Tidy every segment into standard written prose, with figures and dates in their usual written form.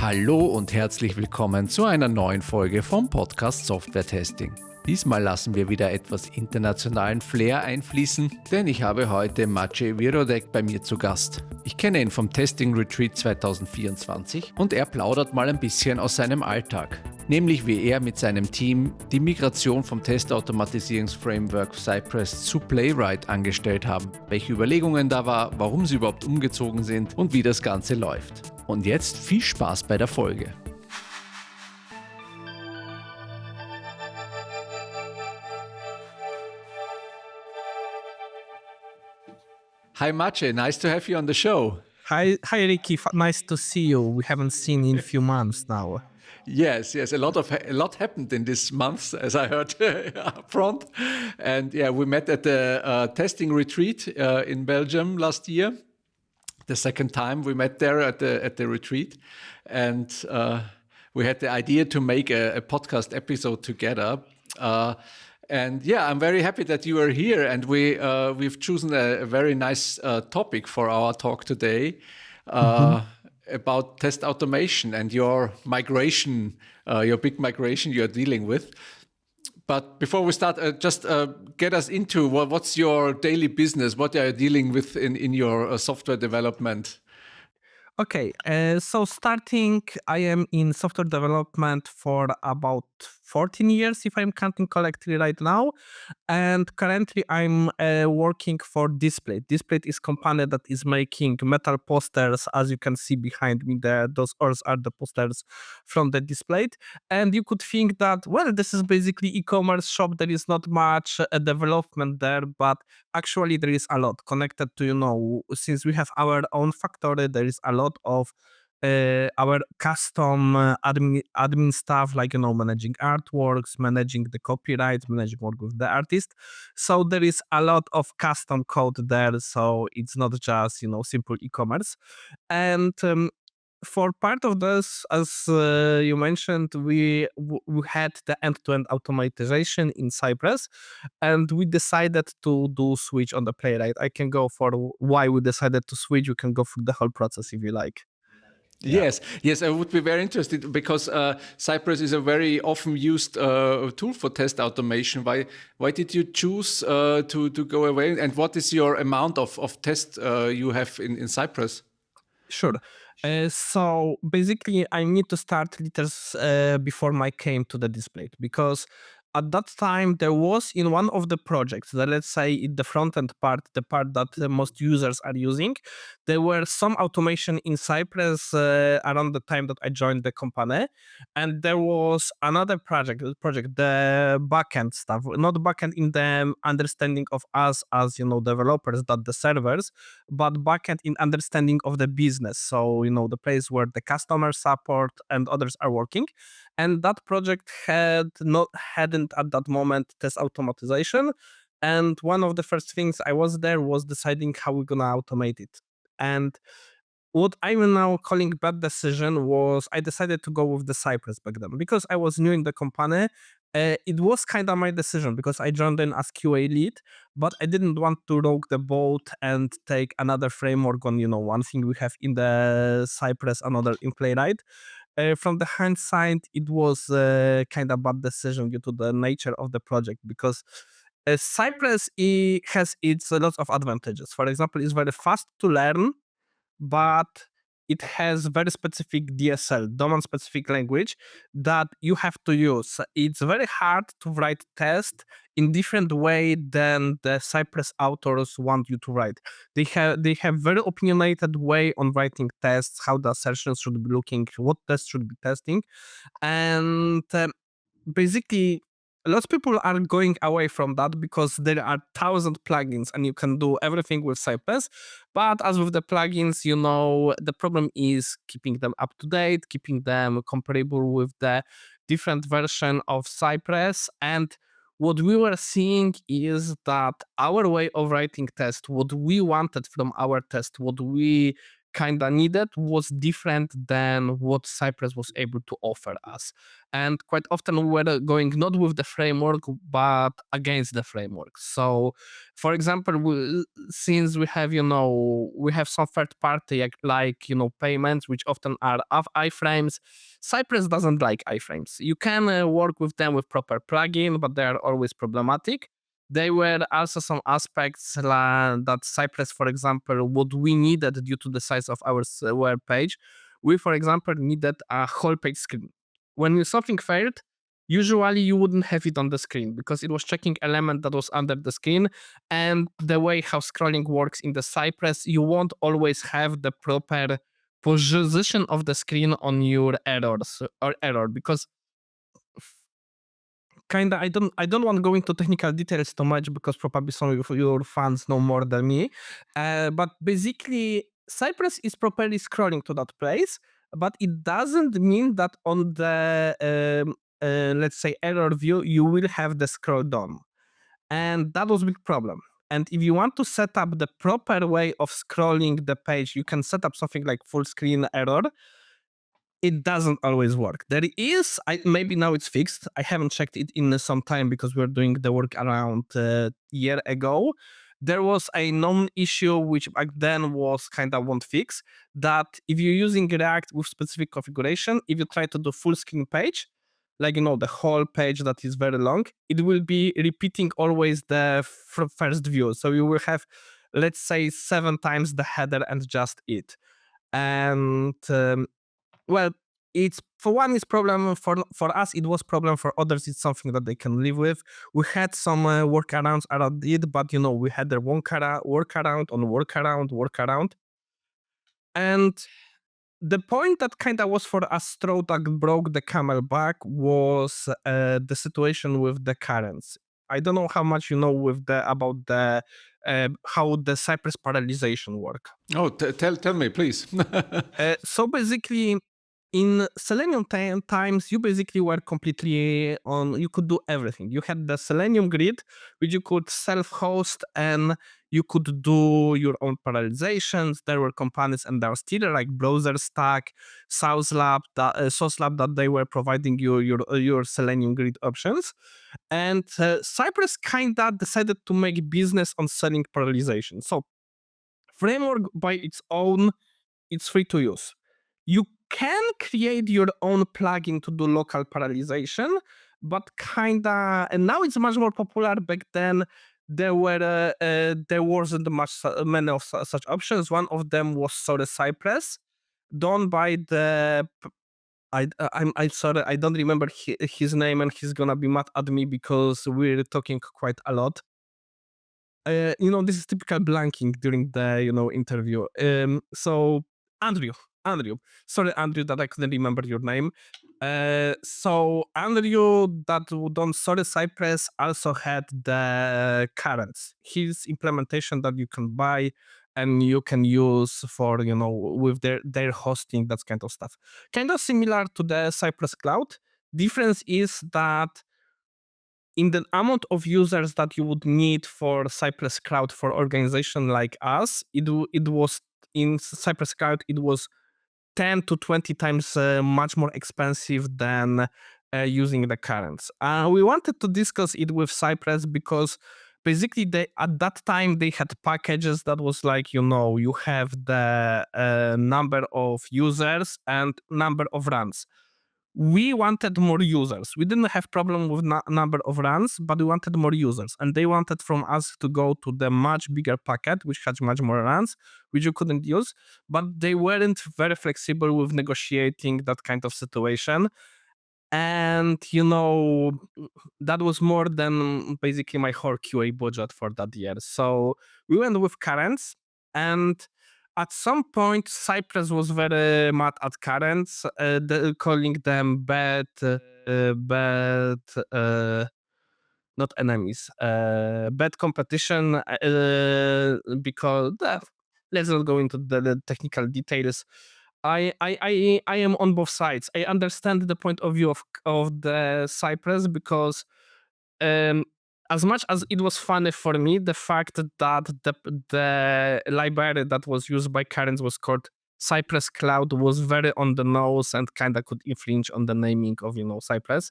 Hallo und herzlich willkommen zu einer neuen Folge vom Podcast Software Testing. Diesmal lassen wir wieder etwas internationalen Flair einfließen, denn ich habe heute Maciej Wirodek bei mir zu Gast. Ich kenne ihn vom Testing Retreat 2024 und er plaudert mal ein bisschen aus seinem Alltag. Nämlich wie er mit seinem Team die Migration vom Testautomatisierungsframework Cypress zu Playwright angestellt haben, welche Überlegungen da war, warum sie überhaupt umgezogen sind und wie das Ganze läuft. Und jetzt viel Spaß bei der Folge. Hi Maciej, nice to have you on the show. Hi, Ricky. Nice to see you. We haven't seen in a few months now. Yes, a lot happened in this month, as I heard up front. And yeah, we met at the testing retreat in Belgium last year. The second time we met there at the retreat, and we had the idea to make a podcast episode together. And yeah, I'm very happy that you are here, and we've chosen a very nice topic for our talk today. About test automation and your migration, your big migration you're dealing with. But before we start, just get us into what's your daily business? What are you dealing with in your software development? Okay, so starting, I am in software development for about 14 years, if I'm counting correctly right now. And currently, I'm working for Displate. Displate is company that is making metal posters. As you can see behind me, those are the posters from the Displate. And you could think that, well, this is basically e-commerce shop. There is not much development there, but actually there is a lot connected to, since we have our own factory, there is a lot of our custom admin stuff, like managing artworks, managing the copyright, managing work with the artist. So there is a lot of custom code there, so it's not just simple e-commerce. And for part of this, as you mentioned, we had the end-to-end automatization in Cypress, and we decided to do switch on the Playwright. I can go for why we decided to switch. You can go through the whole process if you like. Yeah. Yes, I would be very interested because Cypress is a very often used tool for test automation. Why did you choose to go away? And what is your amount of test you have in Cypress? Sure. So basically, I need to start liters before I came to the Displate, because at that time there was in one of the projects, that let's say in the front end part, the part that most users are using, there were some automation in Cypress around the time that I joined the company, and there was another project, the backend stuff, not backend in the understanding of us as developers, that the servers, but backend in understanding of the business. So, the place where the customer support and others are working. And that project hadn't at that moment test automatization. And one of the first things I was there was deciding how we're gonna automate it. And what I'm now calling bad decision was I decided to go with the Cypress back then because I was new in the company. It was kind of my decision because I joined in as QA lead, but I didn't want to rogue the boat and take another framework on, one thing we have in the Cypress, another in Playwright. From the hindsight, it was kind of bad decision due to the nature of the project, because Cypress has its lots of advantages. For example, it's very fast to learn, but it has very specific DSL, domain specific language, that you have to use. It's very hard to write tests in different way than the Cypress authors want you to write. They have very opinionated way on writing tests, how the assertions should be looking, what tests should be testing, and basically lots of people are going away from that because there are 1,000 plugins and you can do everything with Cypress. But as with the plugins, the problem is keeping them up to date, keeping them comparable with the different version of Cypress. And what we were seeing is that our way of writing tests, what we wanted from our test, what we kind of needed was different than what Cypress was able to offer us. And quite often we were going not with the framework, but against the framework. So, for example, since we have, we have some third party payments, which often are of iframes, Cypress doesn't like iframes. You can work with them with proper plugin, but they are always problematic. There were also some aspects that Cypress, for example, what we needed due to the size of our web page. We, for example, needed a whole page screen. When something failed, usually you wouldn't have it on the screen because it was checking element that was under the screen. And the way how scrolling works in the Cypress, you won't always have the proper position of the screen on your error because I don't want to go into technical details too much because probably some of your fans know more than me. But basically, Cypress is properly scrolling to that place, but it doesn't mean that on the let's say error view you will have the scroll down, and that was a big problem. And if you want to set up the proper way of scrolling the page, you can set up something like full screen error. It doesn't always work. There is, maybe now it's fixed. I haven't checked it in some time because we were doing the work around a year ago. There was a known issue which back then was kind of one fix, that if you're using React with specific configuration, if you try to do full screen page, like the whole page that is very long, it will be repeating always the first view. So you will have, let's say, 7 times the header and just it. And well, it's for one is problem for us. It was problem for others. It's something that they can live with. We had some workarounds around it, but we had the workaround, and the point that kind of was for us straw that broke the camel back was the situation with the currents. I don't know how much you know with the about the how the Cypress parallelization work. Oh, tell me, please. So basically, in Selenium times, you basically were completely on, you could do everything. You had the Selenium grid, which you could self-host and you could do your own parallelizations. There were companies, and there are still like BrowserStack, SauceLab, that they were providing you your Selenium grid options. And Cypress kind of decided to make business on selling parallelization. So framework by its own, it's free to use. You can create your own plugin to do local parallelization, but kinda, and now it's much more popular. Back then, there wasn't many of such options. One of them was Sorry Cypress, done by I'm sorry, I don't remember his name, and he's gonna be mad at me because we're talking quite a lot. This is typical blanking during the interview. So Andrew, Andrew, sorry Andrew that I couldn't remember your name. So Andrew that done Sorry Cypress also had the currents. His implementation that you can buy and you can use for with their hosting, that kind of stuff. Kind of similar to the Cypress Cloud. Difference is that in the amount of users that you would need for Cypress Cloud for organization like us, it was in Cypress Cloud, it was 10 to 20 times much more expensive than using the currents. We wanted to discuss it with Cypress because basically at that time they had packages that was like, you have the number of users and number of runs. We wanted more users. We didn't have problem with number of runs, but we wanted more users, and they wanted from us to go to the much bigger packet, which had much more runs, which you couldn't use. But they weren't very flexible with negotiating that kind of situation. And that was more than basically my whole QA budget for that year. So we went with currents, and at some point Cypress was very mad at currents, calling them bad not enemies, bad competition, because let's not go into the technical details. I am on both sides. I understand the point of view of the Cypress because um, as much as it was funny for me, the fact that the library that was used by currents was called Cypress Cloud was very on the nose and kind of could infringe on the naming of Cypress.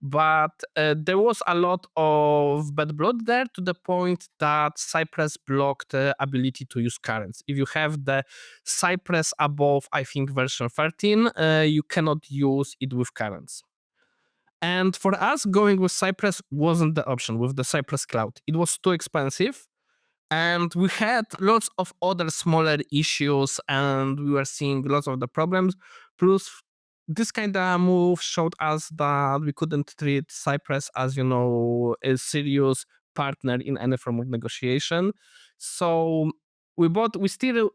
But there was a lot of bad blood there, to the point that Cypress blocked the ability to use currents. If you have the Cypress above, I think, version 13, you cannot use it with currents. And for us, going with Cypress wasn't the option with the Cypress Cloud. It was too expensive. And we had lots of other smaller issues, and we were seeing lots of the problems. Plus, this kind of move showed us that we couldn't treat Cypress as, a serious partner in any form of negotiation. So we're currently still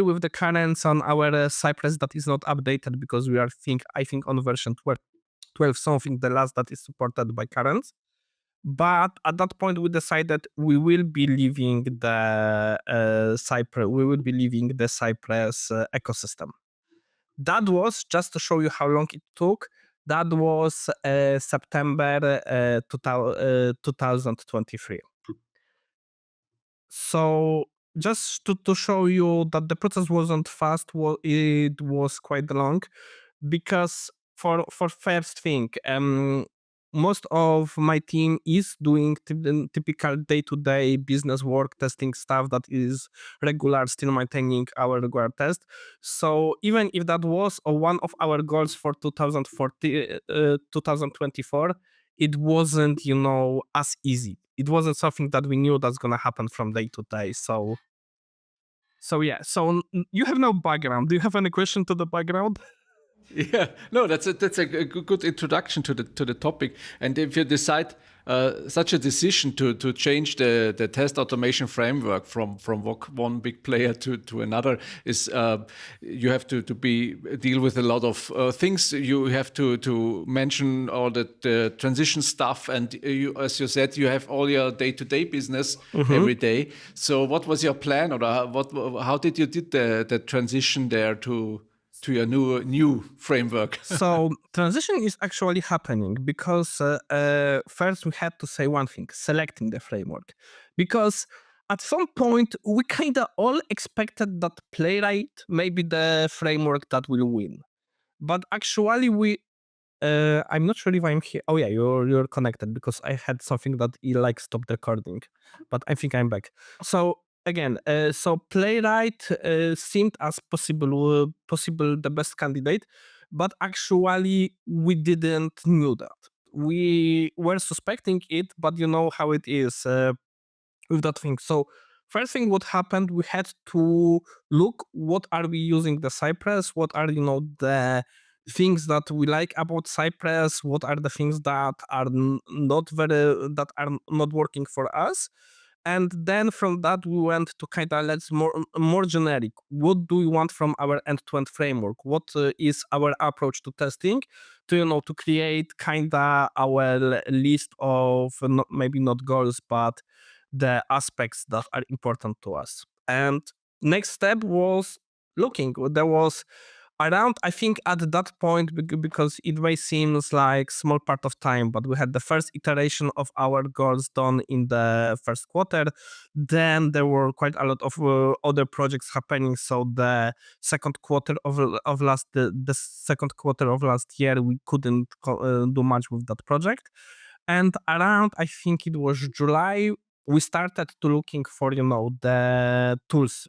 with the currents on our Cypress that is not updated, because we are I think on version 12 something, the last that is supported by currents. But at that point, we decided we will be leaving the Cypress. We will be leaving the Cypress ecosystem. That was just to show you how long it took. That was September 2023. So just to show you that the process wasn't fast, it was quite long, because for first thing, most of my team is doing typical day-to-day business work, testing stuff that is regular, still maintaining our regular test. So even if that was one of our goals for 2024, it wasn't, as easy. It wasn't something that we knew that's gonna happen from day to day. So yeah. So you have no background. Do you have any question to the background? Yeah, no, that's a good introduction to the topic. And if you decide such a decision to change the test automation framework from one big player to another, is you have to deal with a lot of things. You have to mention all the transition stuff, and you, as you said, you have all your day-to-day business every day. So what was your plan, or how did you did the transition there to your new framework? So transition is actually happening because first we had to say one thing: selecting the framework. Because at some point we kind of all expected that Playwright may be the framework that will win, but actually I'm not sure if I'm here. Oh yeah, you're connected, because I had something that stopped recording, but I think I'm back. So again, so Playwright seemed as possible the best candidate, but actually we didn't knew that. We were suspecting it, but you know how it is with that thing. So first thing what happened, we had to look what are we using the Cypress, what are the things that we like about Cypress, what are the things that are that are not working for us. And then from that we went to kind of let's more generic. What do we want from our end-to-end framework? What is our approach to testing? To create kind of our list of maybe not goals, but the aspects that are important to us. And next step was looking. There was around, I think at that point, because it may seem like small part of time, but we had the first iteration of our goals done in the first quarter. Then there were quite a lot of other projects happening. So the second quarter of last the second quarter of last year, we couldn't do much with that project. And around, I think it was July, we started to looking for the tools.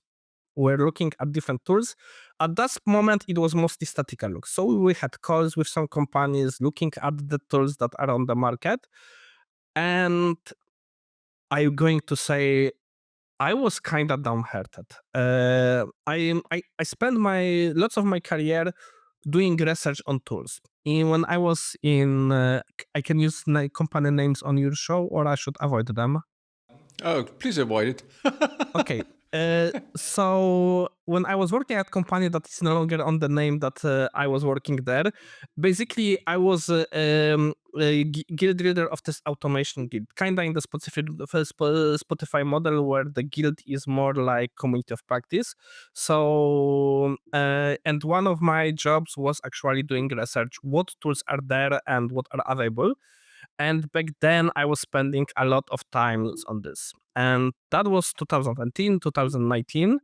We're looking at different tools. At that moment, it was mostly statical look. So we had calls with some companies looking at the tools that are on the market. And I'm going to say I was kind of downhearted. I spent lots of my career doing research on tools. When I was in, I can use company names on your show, or I should avoid them. Oh, please avoid it. Okay. So when I was working at a company that is no longer on the name that I was working there, basically I was a guild leader of this automation guild, kind of in the Spotify model, where the guild is more like community of practice. So and one of my jobs was actually doing research: what tools are there and what are available. And back then I was spending a lot of time on this. And that was 2019.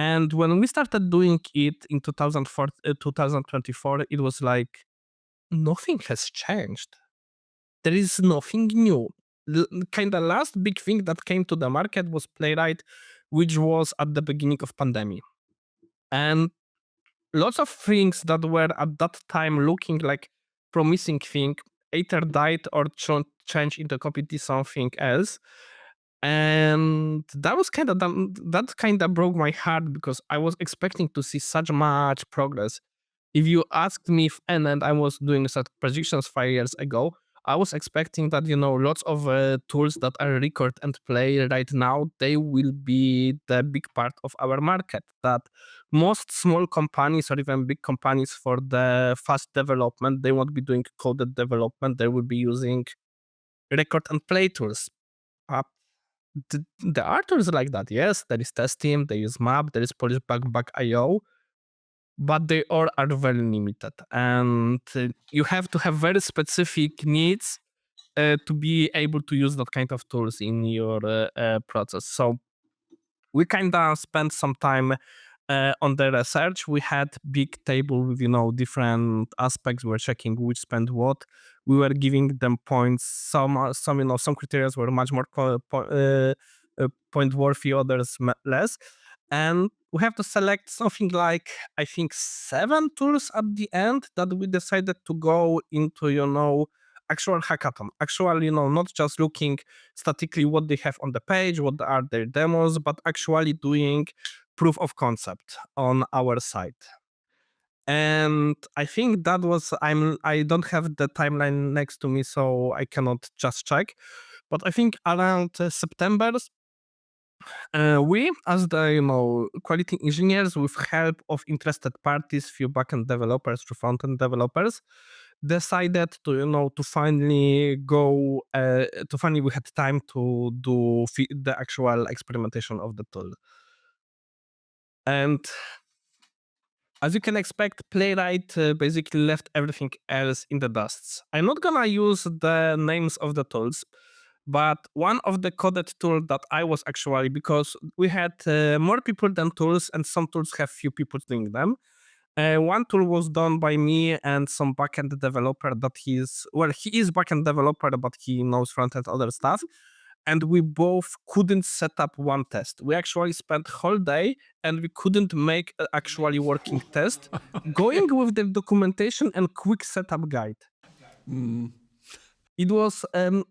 And when we started doing it in 2024, it was like nothing has changed. There is nothing new. Kind of last big thing that came to the market was Playwright, which was at the beginning of pandemic. And lots of things that were at that time looking like promising thing either died or changed into completely something else. And that was that kind of broke my heart because I was expecting to see such much progress. If you asked me if and I was doing such predictions 5 years ago, I was expecting that lots of tools that are record and play right now, they will be the big part of our market. That most small companies or even big companies for the fast development, they won't be doing coded development. They will be using record and play tools. Uh, there are tools like that. Yes, there is test team, there is map, there is polish back IO, but they all are very limited, and you have to have very specific needs to be able to use that kind of tools in your process. So we kind of spent some time on the research. We had big table with different aspects. We were checking which spent what. We were giving them points. Some criteria were much more point worthy, others less. And we have to select something like, I think, 7 tools at the end that we decided to go into actual hackathon. Actually, not just looking statically what they have on the page, what are their demos, but actually doing proof of concept on our site. And I think that was I don't have the timeline next to me, so I cannot just check. But I think around September, we, as the quality engineers, with help of interested parties, few backend developers to frontend developers, decided to to finally go to finally we had time to do the actual experimentation of the tool. And as you can expect, Playwright basically left everything else in the dust. I'm not gonna use the names of the tools, but one of the coded tool that I was actually, because we had more people than tools, and some tools have few people doing them. One tool was done by me and some backend developer that he is backend developer, but he knows frontend other stuff. And we both couldn't set up one test. We actually spent whole day and we couldn't make an actually working test, going with the documentation and quick setup guide. It was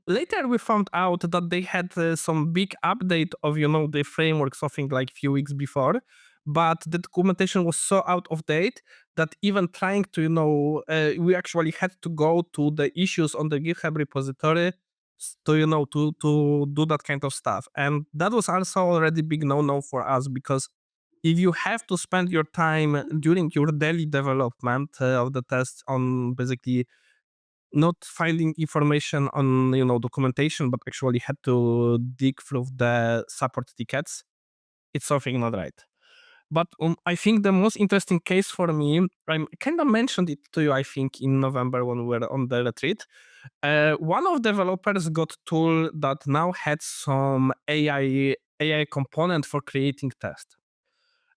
later we found out that they had some big update of the framework, something like few weeks before, but the documentation was so out of date that even trying to we actually had to go to the issues on the GitHub repository to to do that kind of stuff. And that was also already big no for us, because if you have to spend your time during your daily development of the test on basically not finding information on documentation, but actually had to dig through the support tickets, it's something not right. But I think the most interesting case for me, I kind of mentioned it to you, I think, in November when we were on the retreat. One of developers got tool that now had some AI component for creating tests.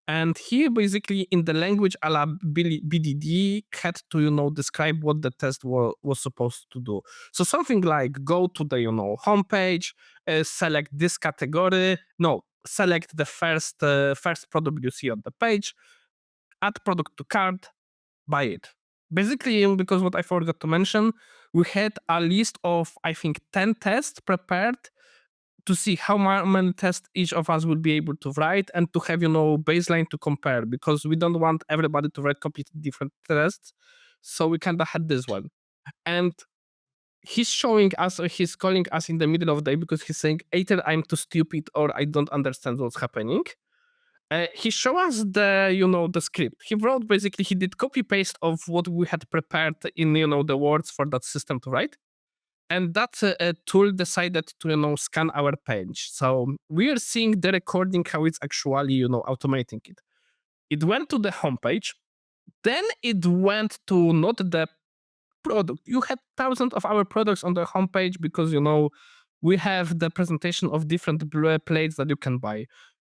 And he basically, in the language a la BDD, had to describe what the test was supposed to do. So something like go to the homepage, select this category. No, select the first product you see on the page, add product to cart, buy it. Basically, because what I forgot to mention, we had a list of, I think, 10 tests prepared to see how many tests each of us will be able to write, and to have baseline to compare, because we don't want everybody to write completely different tests. So we kind of had this one. And he's showing us, or he's calling us in the middle of the day because he's saying either I'm too stupid or I don't understand what's happening. He showed us the script. He wrote, basically he did copy paste of what we had prepared in the words for that system to write. And that tool decided to scan our page. So we are seeing the recording, how it's actually automating it. It went to the homepage, then it went to not the product. You had thousands of our products on the homepage because we have the presentation of different plates that you can buy.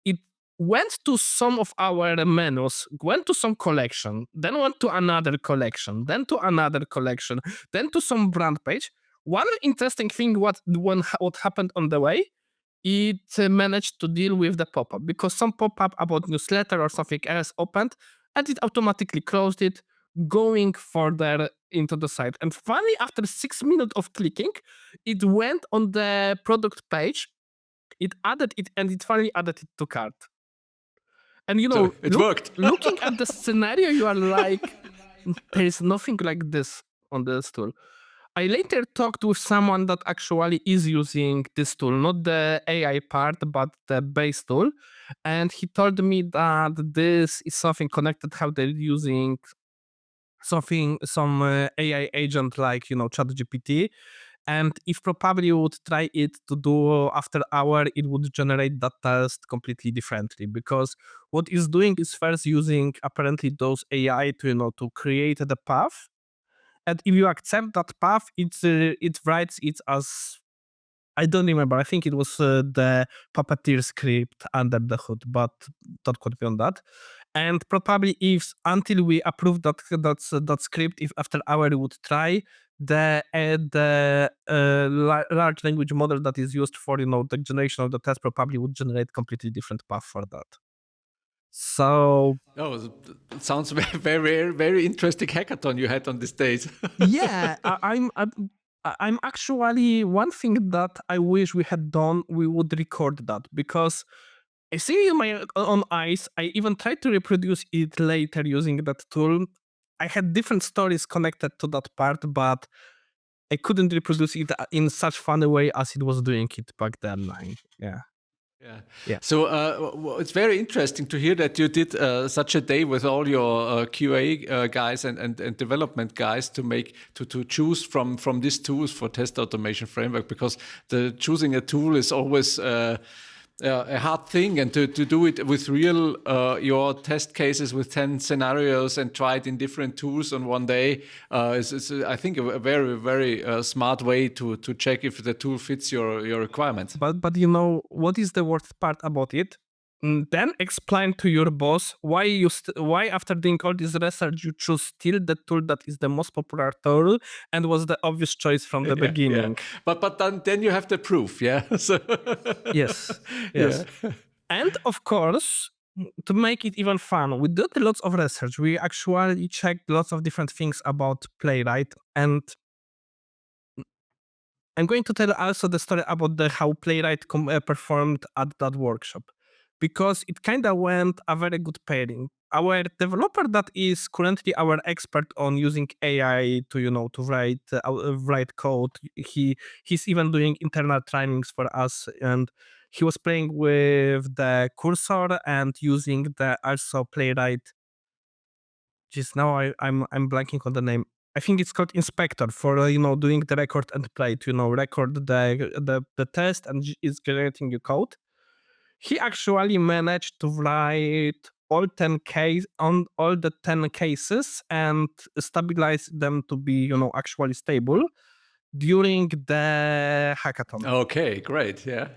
It went to some of our menus, went to some collection, then went to another collection, then to another collection, then to some brand page. One interesting thing what happened on the way, it managed to deal with the pop-up because some pop-up about newsletter or something else opened and it automatically closed it, going further into the site. And finally, after 6 minutes of clicking, it went on the product page, it added it, and it finally added it to cart. And So it worked. looking at the scenario, you are like, there is nothing like this on this tool. I later talked with someone that actually is using this tool, not the AI part, but the base tool. And he told me that this is something connected how they're using some AI agent like, ChatGPT. And if probably you would try it to do after hour, it would generate that test completely differently because what it's doing is first using apparently those AI to, to create the path. And if you accept that path, it writes it as, I don't remember. I think it was the Puppeteer script under the hood, but don't quote me on that. And probably if until we approve that script, if after hour we would try the large language model that is used for the generation of the test probably would generate completely different path for that. So Oh, it sounds very, very interesting hackathon you had on these days. yeah, I'm actually one thing that I wish we had done. We would record that because I see in my own eyes. I even tried to reproduce it later using that tool. I had different stories connected to that part, but I couldn't reproduce it in such funny way as it was doing it back then. Yeah. Yeah. Yeah. So it's very interesting to hear that you did such a day with all your QA guys and development guys to choose from these tools for test automation framework, because the choosing a tool is always a hard thing, and to do it with real your test cases with 10 scenarios and try it in different tools on one day is I think a very, very smart way to check if the tool fits your requirements. But what is the worst part about it? Then explain to your boss why after doing all this research you choose still the tool that is the most popular tool and was the obvious choice from the beginning. But then you have the proof, yeah. So Yes. yeah. And of course, to make it even fun, we did lots of research. We actually checked lots of different things about Playwright, and I'm going to tell also the story about how Playwright performed at that workshop, because it kind of went a very good pairing. Our developer that is currently our expert on using AI to to write code. He's even doing internal trainings for us, and he was playing with the cursor and using the also Playwright. Just now I'm blanking on the name. I think it's called Inspector for doing the record and play to record the test and it's generating your code. He actually managed to write all the 10 cases and stabilize them to be actually stable during the hackathon. Okay, great. Yeah.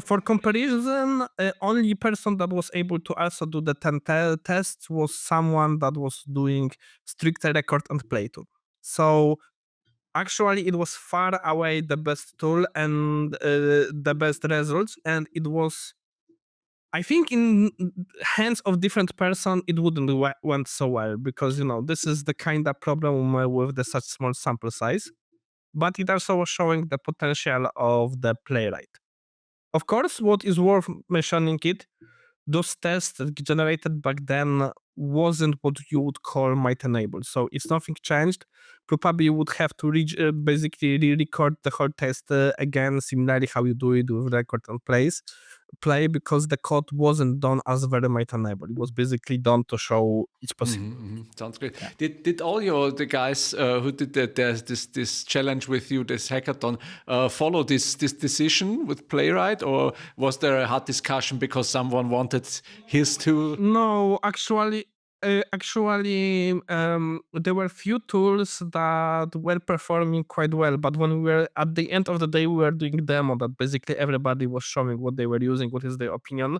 For comparison, only person that was able to also do the 10 tests was someone that was doing strict record and play tool. So actually, it was far away the best tool and the best results, and it was. I think in hands of different person, it wouldn't went so well because this is the kind of problem with the such small sample size. But it also was showing the potential of the Playwright. Of course, what is worth mentioning it, those tests generated back then wasn't what you would call might enabled. So if something changed, probably you would have to basically re-record the whole test again, similarly how you do it with record and play, because the code wasn't done as very might enabled. It was basically done to show it's possible. Sounds great. Yeah. Did all the guys who did this challenge with you, this hackathon, follow this decision with Playwright, or was there a hard discussion because someone wanted his tool? No, actually, there were few tools that were performing quite well, but when we were at the end of the day, we were doing demo that basically everybody was showing what they were using, what is their opinion.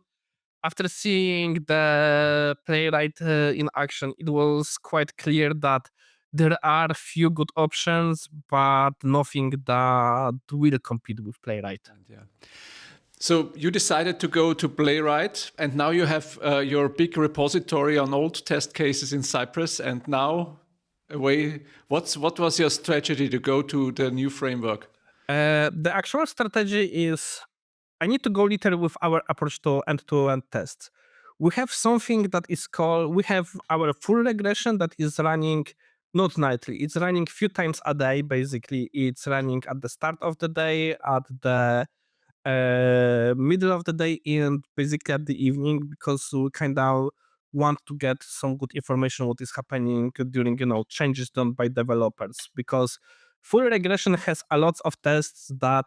after seeing the playwright in action, it was quite clear that there are few good options, but nothing that will compete with playwright. Yeah. So you decided to go to Playwright, and now you have your big repository on old test cases in Cypress. And now, what was your strategy to go to the new framework? The actual strategy is I need to go little with our approach to end-to-end tests. We have something that is called, we have our full regression that is running not nightly, it's running few times a day. Basically, it's running at the start of the day, at the middle of the day, and basically at the evening, because we kind of want to get some good information what is happening during changes done by developers, because full regression has a lot of tests that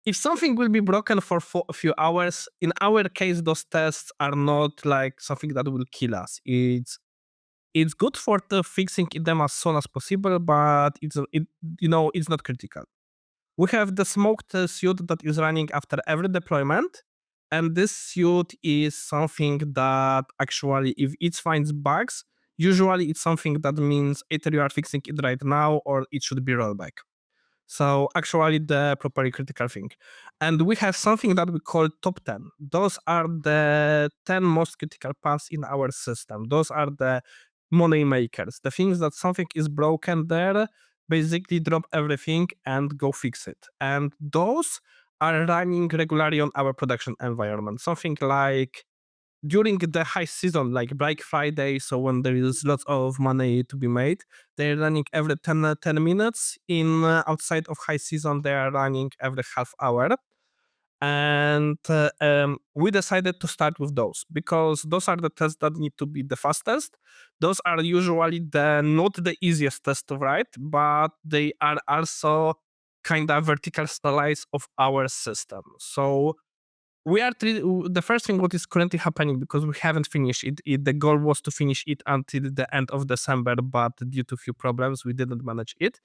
if something will be broken for a few hours, in our case, those tests are not like something that will kill us. It's good for the fixing them as soon as possible, but it's not critical. We have the smoked suite that is running after every deployment, and this suite is something that actually, if it finds bugs, usually it's something that means either you are fixing it right now or it should be rolled back. So actually the properly critical thing. And we have something that we call top 10. Those are the 10 most critical paths in our system. Those are the money makers. The things that something is broken there, basically drop everything and go fix it. And those are running regularly on our production environment. Something like during the high season, like Black Friday, so when there is lots of money to be made, they're running every 10 minutes. In outside of high season, they are running every half hour. And we decided to start with those because those are the tests that need to be the fastest. Those are usually not the easiest test to write, but they are also kind of vertical slice of our system. So we are the first thing what is currently happening, because we haven't finished it, the goal was to finish it until the end of December, but due to few problems we didn't manage it,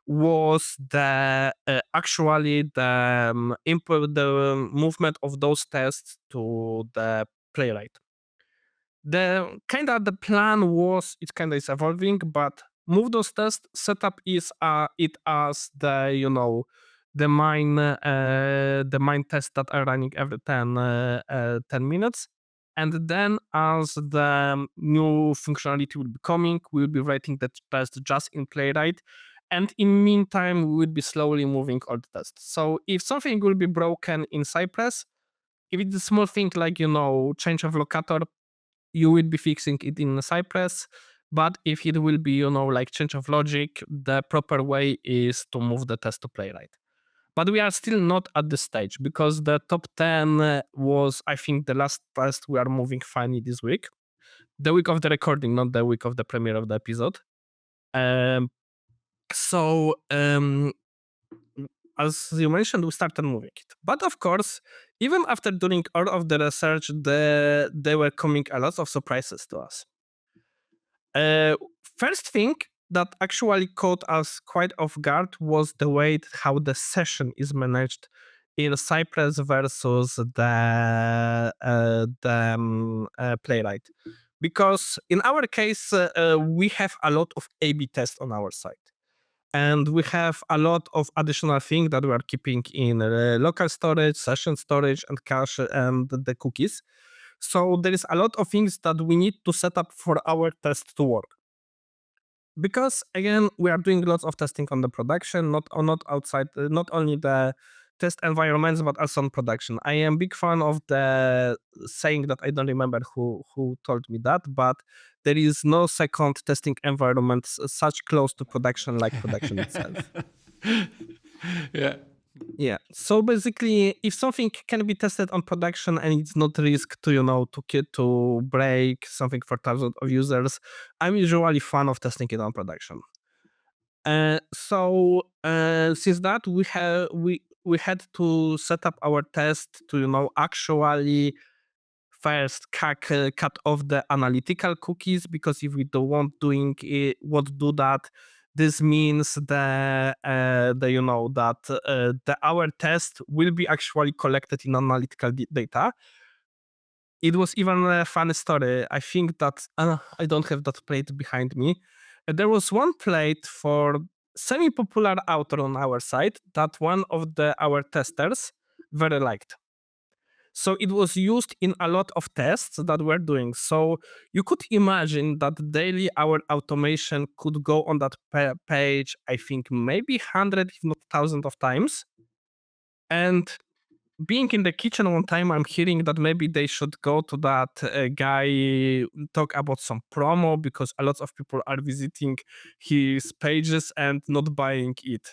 was the actually the movement of those tests to the playwright. The plan was, it kind of is evolving, but move those tests, setup is it as the main tests that are running every 10 minutes. And then as the new functionality will be coming, we'll be writing that test just in Playwright. And in meantime, we will be slowly moving all the tests. So if something will be broken in Cypress, if it's a small thing like, change of locator, you will be fixing it in Cypress. But if it will be, like change of logic, the proper way is to move the test to Playwright. But we are still not at this stage because the top 10 was, I think, the last test we are moving finally this week. The week of the recording, not the week of the premiere of the episode. So, as you mentioned, we started moving it. But of course, even after doing all of the research, there were coming a lot of surprises to us. First thing that actually caught us quite off guard was the way how the session is managed in Cypress versus the Playwright. Because in our case, we have a lot of A/B tests on our side. And we have a lot of additional things that we are keeping in local storage, session storage, and cache, and the cookies. So there is a lot of things that we need to set up for our test to work. Because again, we are doing lots of testing on the production, not outside, not only the test environments, but also on production. I am big fan of the saying that I don't remember who told me that, but there is no second testing environment such close to production like production itself. Yeah. Yeah. So basically, if something can be tested on production and it's not risk to to break something for thousands of users, I'm usually fan of testing it on production. So since that we had to set up our test to actually first cut off the analytical cookies, because if we don't want to do that, this means that our test will be actually collected in analytical data. it was even a funny story. I think that I don't have that plate behind me. There was one plate for semi-popular author on our site that one of our testers very liked. So it was used in a lot of tests that we're doing. So you could imagine that daily our automation could go on that page, I think maybe 100, if not 1,000 of times. And being in the kitchen one time, I'm hearing that maybe they should go to that guy, talk about some promo because a lot of people are visiting his pages and not buying it.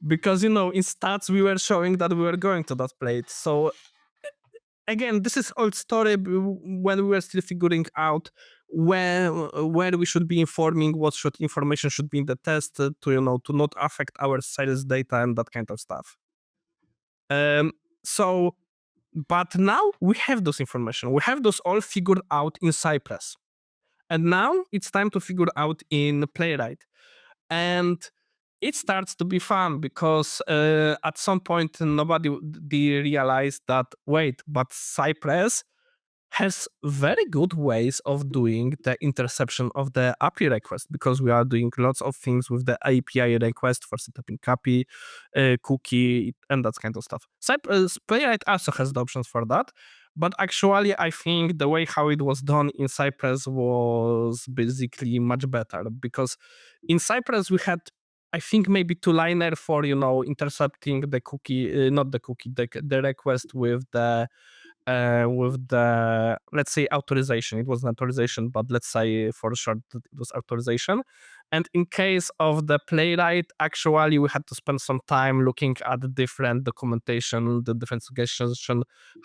Because, in stats, we were showing that we were going to that plate. So again, this is old story when we were still figuring out where we should be informing, what information should be in the test to not affect our sales data and that kind of stuff. So, but now we have those information. We have those all figured out in Cypress. And now it's time to figure out in Playwright. And it starts to be fun because at some point nobody realized that, wait, but Cypress has very good ways of doing the interception of the API request because we are doing lots of things with the API request for setting copy, cookie, and that kind of stuff. Playwright also has the options for that, but actually I think the way how it was done in Cypress was basically much better because in Cypress we had I think maybe two-liner for intercepting the cookie, not the cookie, the request with the let's say authorization. It wasn't authorization, but let's say for short that it was authorization. And in case of the Playwright, actually we had to spend some time looking at the different documentation, the different suggestions,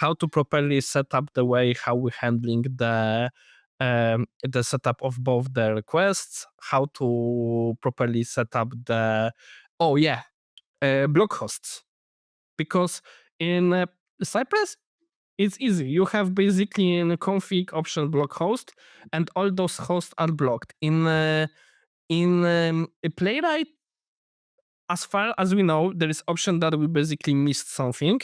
how to properly set up the way how we're handling the setup of both the requests, how to properly set up the blog hosts, because in Cypress it's easy. You have basically in a config option block host, and all those hosts are blocked. In a Playwright, as far as we know, there is option that we basically missed something.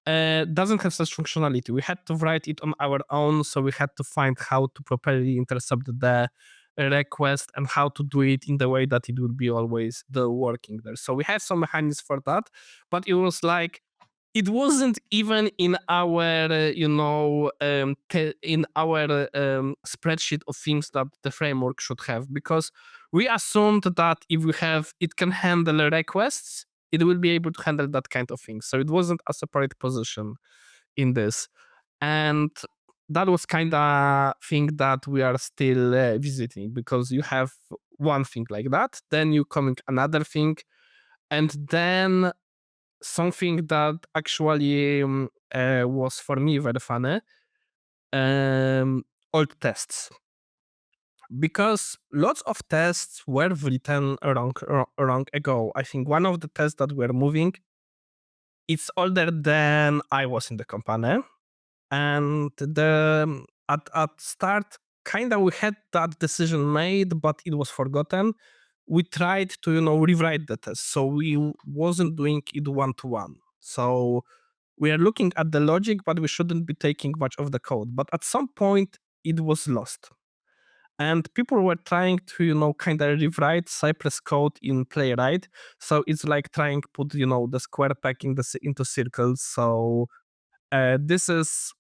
Doesn't have such functionality. We had to write it on our own, so we had to find how to properly intercept the request and how to do it in the way that it would be always the working there. So we have some mechanisms for that, but it was like it wasn't even in our in our spreadsheet of things that the framework should have, because we assumed that if we have it can handle requests, it will be able to handle that kind of thing. So it wasn't a separate position in this, and that was kind of thing that we are still visiting, because you have one thing like that, then you coming another thing, and then something that actually was for me very funny, old tests. Because lots of tests were written wrong ago. I think one of the tests that we're moving, it's older than I was in the company. And at start, kind of we had that decision made, but it was forgotten. We tried to rewrite the test, so we wasn't doing it one-to-one. So we are looking at the logic, but we shouldn't be taking much of the code. But at some point, it was lost. And people were trying to, kind of rewrite Cypress code in Playwright. So it's like trying to put, the square peg into circles. So this is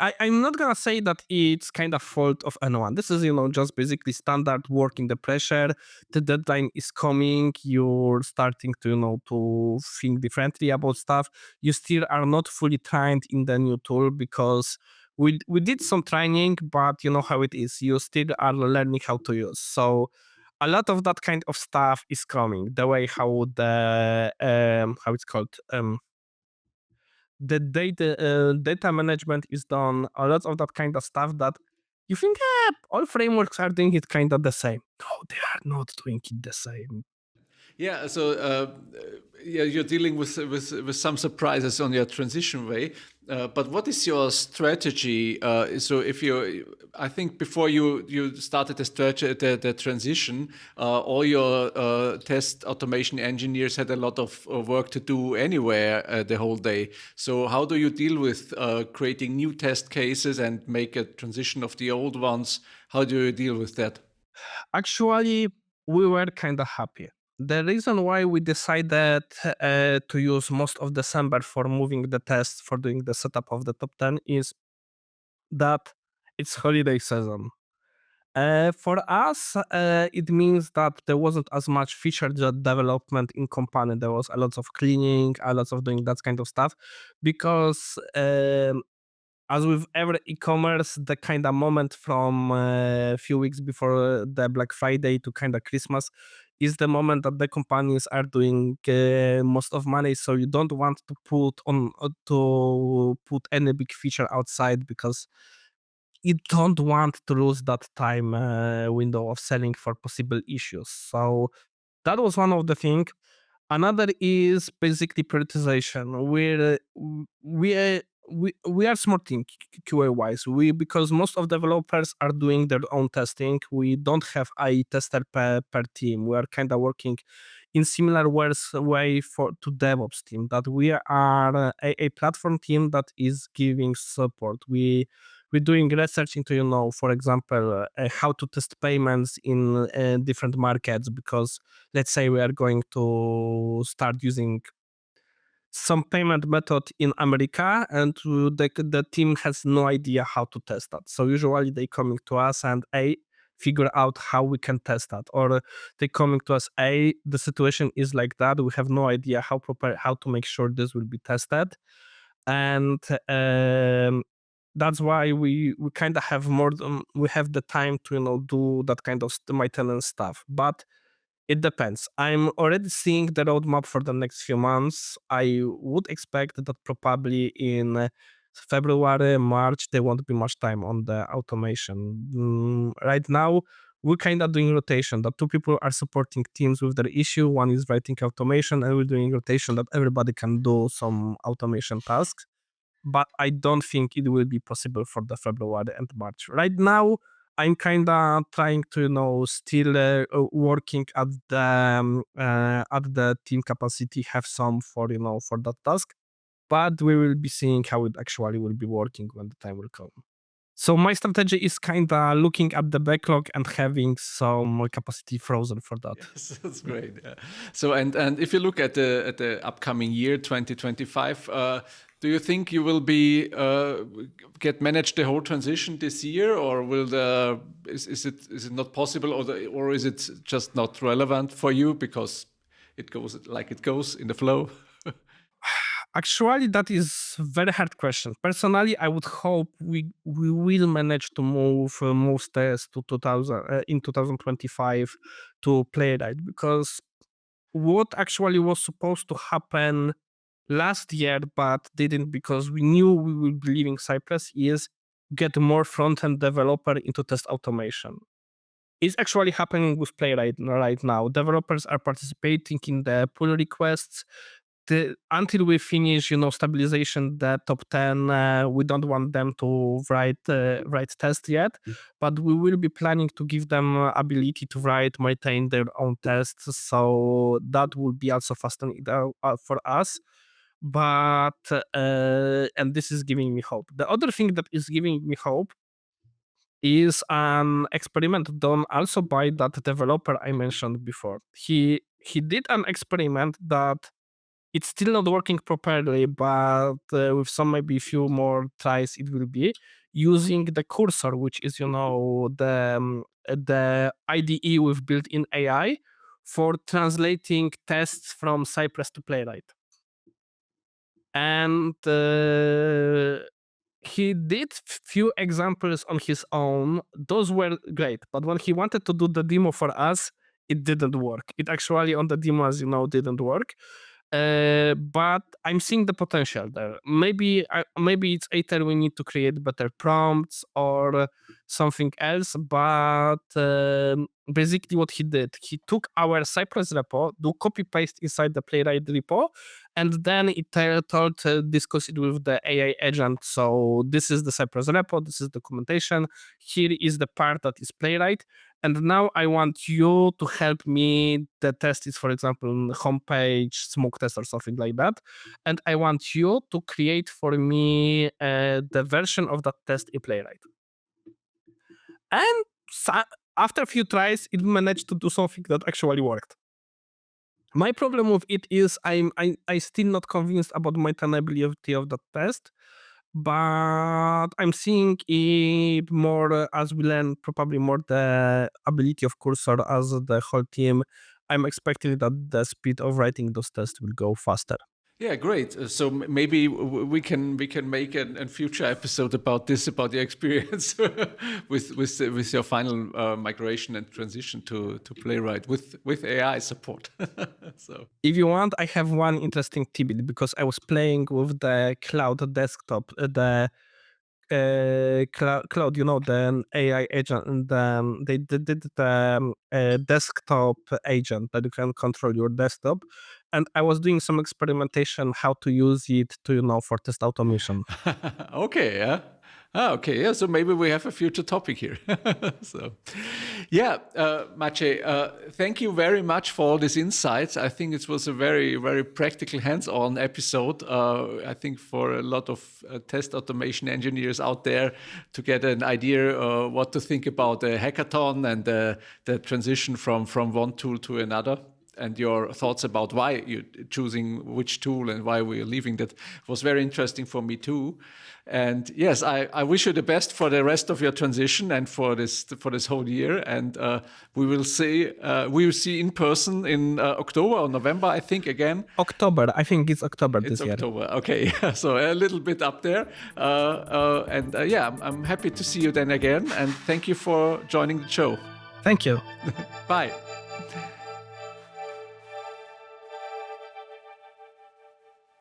I'm not gonna say that it's kind of fault of anyone. This is, just basically standard work in the pressure. The deadline is coming. You're starting to, to think differently about stuff. You still are not fully trained in the new tool because we did some training, but you know how it is. You still are learning how to use. So a lot of that kind of stuff is coming. The way how the how it's called the data management is done, a lot of that kind of stuff that you think, all frameworks are doing it kind of the same. No, they are not doing it the same. Yeah, so yeah, you're dealing with some surprises on your transition way. But what is your strategy? So if you, I think before you started the transition, all your test automation engineers had a lot of work to do anywhere the whole day. So how do you deal with creating new test cases and make a transition of the old ones? How do you deal with that? Actually, we were kind of happy. The reason why we decided to use most of December for moving the tests for doing the setup of the top 10 is that it's holiday season. For us, it means that there wasn't as much feature development in company. There was a lot of cleaning, a lot of doing that kind of stuff, because as with every e-commerce, the kind of moment from a few weeks before the Black Friday to kind of Christmas is the moment that the companies are doing most of money. So you don't want to put any big feature outside, because you don't want to lose that time window of selling for possible issues. So that was one of the things. Another is basically prioritization. We are smart team QA wise. We Because most of developers are doing their own testing. We don't have a tester per team. We are kind of working in similar way for to DevOps team. That we are a platform team that is giving support. We're doing research into, for example, how to test payments in different markets, because let's say we are going to start using some payment method in America, and the team has no idea how to test that. So usually they coming to us and figure out how we can test that, or they coming to us, the situation is like that, we have no idea how to make sure this will be tested. And that's why we kind of have we have the time to do that kind of maintenance stuff. But it depends. I'm already seeing the roadmap for the next few months. I would expect that probably in February, March, there won't be much time on the automation. Right now, we're kind of doing rotation. That two people are supporting teams with their issue. One is writing automation, and we're doing rotation that everybody can do some automation tasks. But I don't think it will be possible for the February and March. Right now, I'm kind of trying to, still working at the team capacity, have some for, for that task. But we will be seeing how it actually will be working when the time will come. So my strategy is kind of looking at the backlog and having some capacity frozen for that. Yes, that's great. Yeah. So and if you look at the upcoming year 2025, do you think you will be get managed the whole transition this year, or will is it not possible, or is it just not relevant for you because it goes like it goes in the flow? Actually, that is very hard question. Personally, I would hope we will manage to move most tests to 2025 to Playwright, because what actually was supposed to happen last year but didn't, because we knew we would be leaving Cypress, is get more front-end developer into test automation. It's actually happening with Playwright right now. Developers are participating in the pull requests. Until we finish, stabilization, the top 10, we don't want them to write tests yet, but we will be planning to give them ability to maintain their own tests. So that will be also faster for us. But and this is giving me hope. The other thing that is giving me hope is an experiment done also by that developer I mentioned before. He did an experiment that it's still not working properly, but with some maybe few more tries, it will be using the cursor, which is the IDE with built-in AI for translating tests from Cypress to Playwright. And he did few examples on his own. Those were great, but when he wanted to do the demo for us, it didn't work. It actually on the demo, as you know, didn't work. But I'm seeing the potential there. Maybe it's either we need to create better prompts, or something else, but basically what he did, he took our Cypress repo, do copy paste inside the Playwright repo, and then it told discuss it with the AI agent. So this is the Cypress repo, this is documentation, here is the part that is Playwright, and now I want you to help me. The test is, for example, homepage, smoke test, or something like that. And I want you to create for me the version of that test in Playwright. And after a few tries, it managed to do something that actually worked. My problem with it is I still not convinced about maintainability of that test, but I'm seeing it more as we learn probably more the ability of Cursor as the whole team. I'm expecting that the speed of writing those tests will go faster. Yeah, great. So maybe we can make a future episode about this, about your experience with your final migration and transition to Playwright with AI support. So if you want, I have one interesting tidbit because I was playing with the cloud desktop, the cloud, the AI agent, and they did the desktop agent that you can control your desktop. And I was doing some experimentation how to use it to, for test automation. Okay, yeah. Okay, yeah. So maybe we have a future topic here. So, yeah, Maciej, thank you very much for all these insights. I think it was a very, very practical, hands-on episode. I think for a lot of test automation engineers out there to get an idea what to think about the hackathon and the transition from one tool to another. And your thoughts about why you're choosing which tool and why we're leaving that was very interesting for me too. And yes, I wish you the best for the rest of your transition and for this whole year. And we will see in person in October or November, I think, again. October, I think it's October this year. It's October, okay. So a little bit up there. Yeah, I'm happy to see you then again. And thank you for joining the show. Thank you. Bye.